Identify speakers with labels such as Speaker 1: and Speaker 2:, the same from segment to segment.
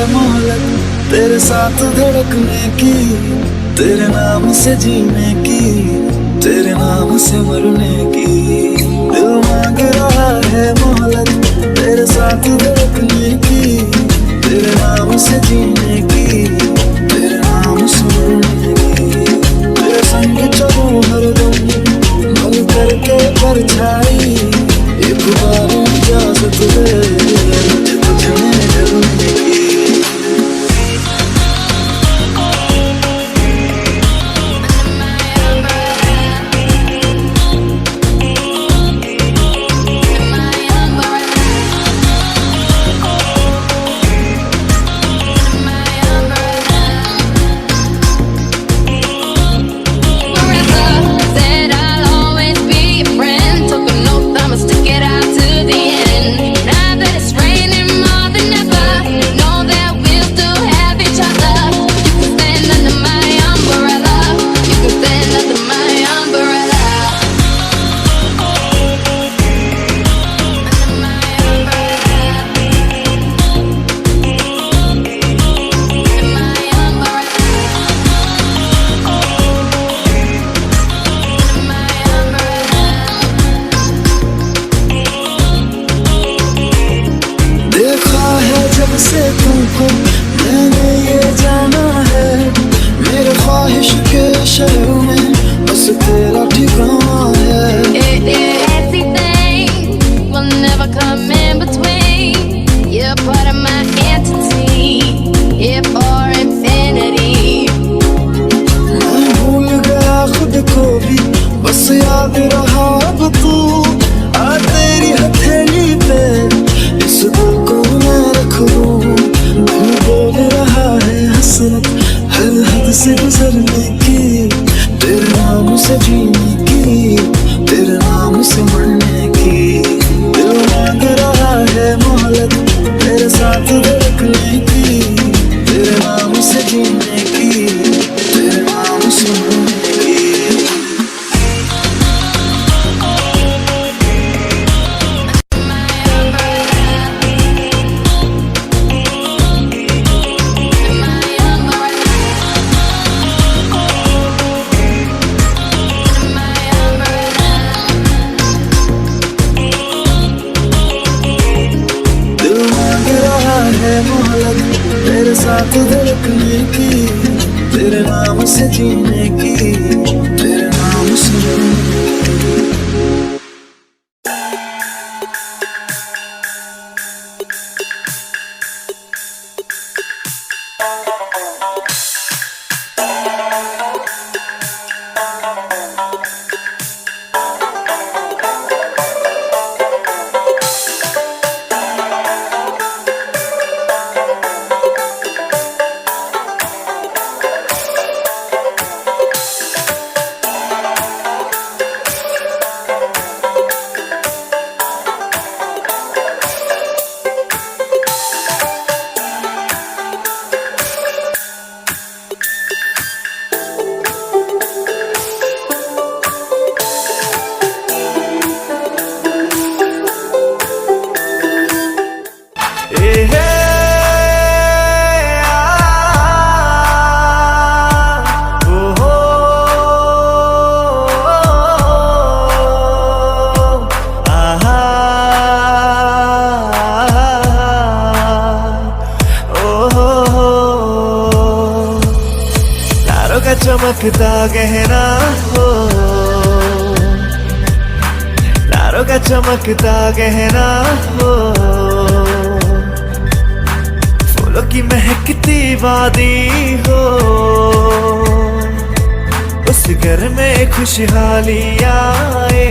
Speaker 1: मोहलत तेरे साथ धड़कने की, तेरे नाम से जीने की, तेरे नाम से मरने की। दिल मांग रहा है मोहलत तेरे साथ धड़कने की, तेरे नाम से जीने की, तेरे नाम से मरने की। तेरे संग चलूं हरदम बन करके परछाई, एक बार इजाजत दे मुझे तुझमें ढलने की। से तुमको मैंने ये जाना है, मेरे ख्वाहिश के शहर में बस तेरा ठिकाना है।
Speaker 2: Everything will never come in between. You're part of my entity, here for infinity.
Speaker 1: मैं भूल गया खुद को भी, बस याद रहा अब तू। आ तेरी हथेली पे इस दिल को मैं रख लूं। दिल बोल रहा है हसरत हर हद से गुजरने की, तेरे नाम से जीने की, तेरे नाम से मरने की। दिल मांग रहा है मोहलत तेरे साथ धड़कने की, तेरे नाम से जीने की, तेरे नाम से मरने की। मोहलत तेरे साथ धड़कने की, तेरे नाम से जीने की, तेरे नाम से मरने की।
Speaker 3: चमकता गहना हो, तारों का चमकता गहना हो, फूलों की महकती वादी हो। उस घर में खुशहाली आए,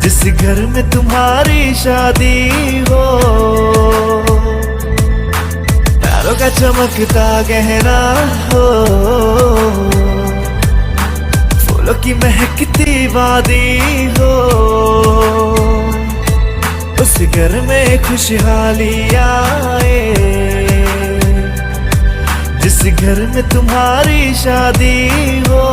Speaker 3: जिस घर में तुम्हारी शादी हो। तारों का चमकता गहना हो, फूलों की महकती वादी हो। उस घर में खुशहाली आए, जिस घर में तुम्हारी शादी हो।